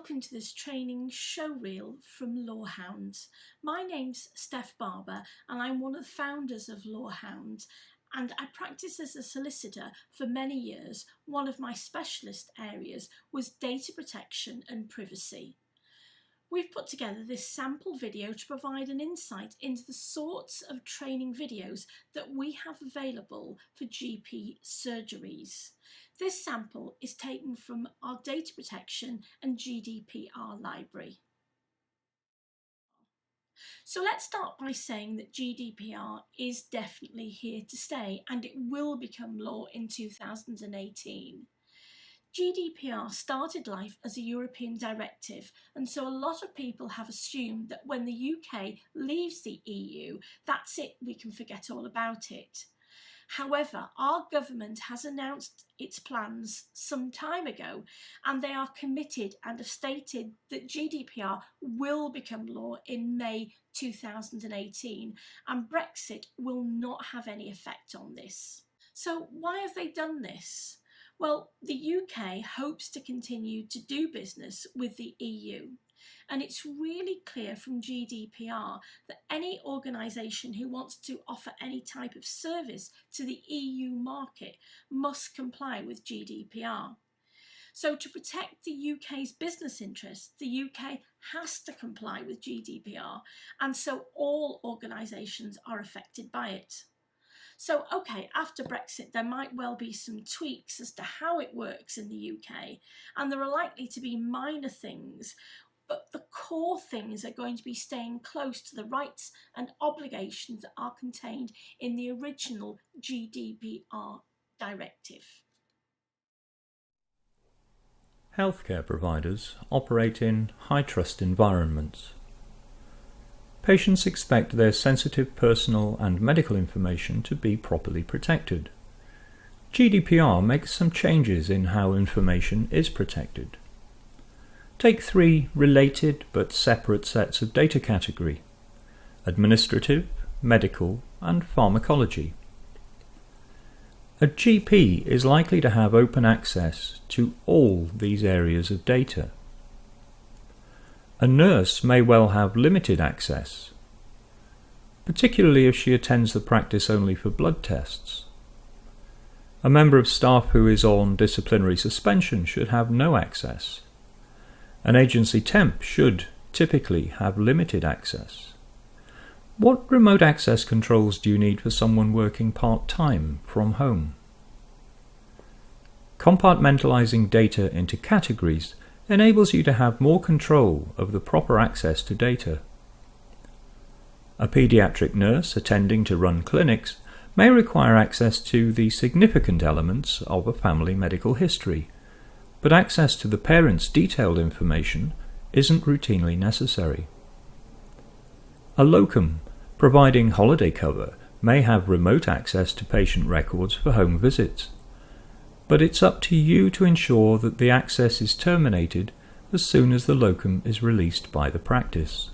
welcome to this training showreel from Lawhound. My name's Steph Barber and I'm one of the founders of Lawhound, and I practiced as a solicitor for many years. One of my specialist areas was data protection and privacy. We've put together this sample video to provide an insight into the sorts of training videos that we have available for GP surgeries. This sample is taken from our data protection and GDPR library. So let's start by saying that GDPR is definitely here to stay and it will become law in 2018. GDPR started life as a European directive, and so a lot of people have assumed that when the UK leaves the EU, that's it, we can forget all about it. However, our government has announced its plans some time ago, and they are committed and have stated that GDPR will become law in May 2018, and Brexit will not have any effect on this. So why have they done this? Well, the UK hopes to continue to do business with the EU, and it's really clear from GDPR that any organisation who wants to offer any type of service to the EU market must comply with GDPR. So to protect the UK's business interests, the UK has to comply with GDPR, and so all organisations are affected by it. So, okay, after Brexit, there might well be some tweaks as to how it works in the UK, and there are likely to be minor things, but the core things are going to be staying close to the rights and obligations that are contained in the original GDPR directive. Healthcare providers operate in high-trust environments. Patients expect their sensitive personal and medical information to be properly protected. GDPR makes some changes in how information is protected. Take three related but separate sets of data category: administrative, medical, and pharmacology. A GP is likely to have open access to all these areas of data. A nurse may well have limited access, particularly if she attends the practice only for blood tests. A member of staff who is on disciplinary suspension should have no access. An agency temp should typically have limited access. What remote access controls do you need for someone working part-time from home? Compartmentalizing data into categories enables you to have more control of the proper access to data. A paediatric nurse attending to run clinics may require access to the significant elements of a family medical history, but access to the parent's detailed information isn't routinely necessary. A locum providing holiday cover may have remote access to patient records for home visits, but it's up to you to ensure that the access is terminated as soon as the locum is released by the practice.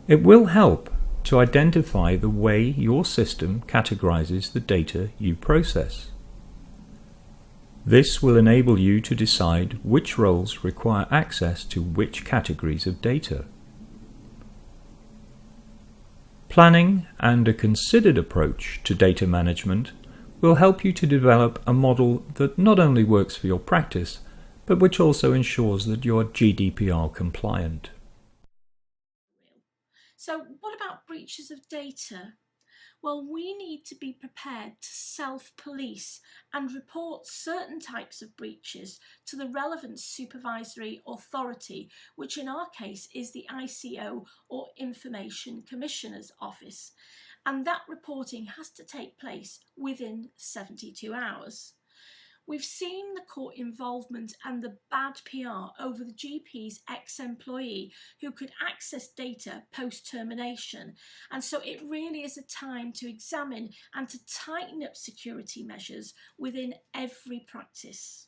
It will help to identify the way your system categorizes the data you process. This will enable you to decide which roles require access to which categories of data. Planning and a considered approach to data management will help you to develop a model that not only works for your practice, but which also ensures that you're GDPR compliant. So what about breaches of data? Well, we need to be prepared to self-police and report certain types of breaches to the relevant supervisory authority, which in our case is the ICO or Information Commissioner's Office. And that reporting has to take place within 72 hours. We've seen the court involvement and the bad PR over the GP's ex-employee who could access data post-termination, and so it really is a time to examine and to tighten up security measures within every practice.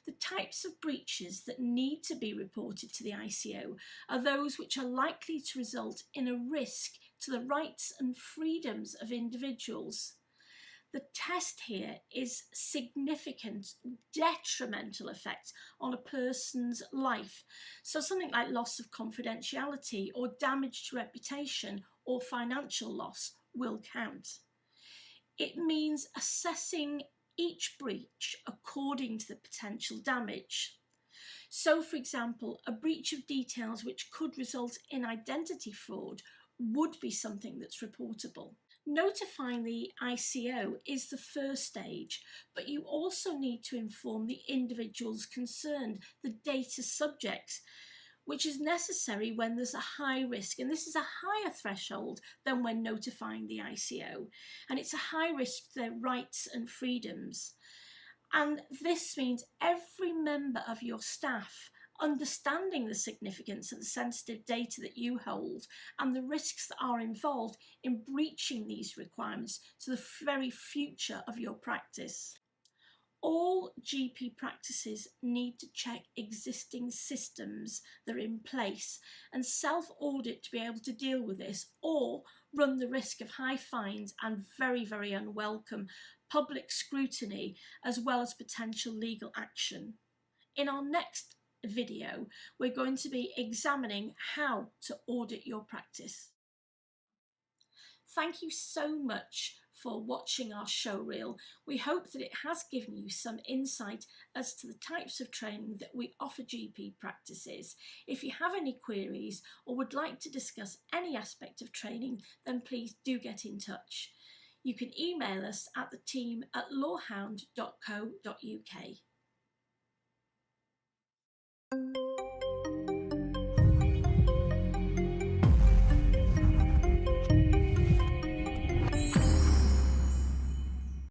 The types of breaches that need to be reported to the ICO are those which are likely to result in a risk to the rights and freedoms of individuals. The test here is significant detrimental effect on a person's life. So something like loss of confidentiality or damage to reputation or financial loss will count. It means assessing each breach according to the potential damage. So, for example, a breach of details which could result in identity fraud would be something that's reportable. Notifying the ICO is the first stage, but you also need to inform the individuals concerned, the data subjects, which is necessary when there's a high risk, and this is a higher threshold than when notifying the ICO, and it's a high risk to their rights and freedoms. And this means every member of your staff understanding the significance of the sensitive data that you hold and the risks that are involved in breaching these requirements to the very future of your practice. All GP practices need to check existing systems that are in place and self-audit to be able to deal with this, or run the risk of high fines and very, very unwelcome public scrutiny, as well as potential legal action. In our next video, we're going to be examining how to audit your practice. Thank you so much for watching our show reel. We hope that it has given you some insight as to the types of training that we offer GP practices. If you have any queries or would like to discuss any aspect of training, then please do get in touch. You can email us at the team at lawhound.co.uk.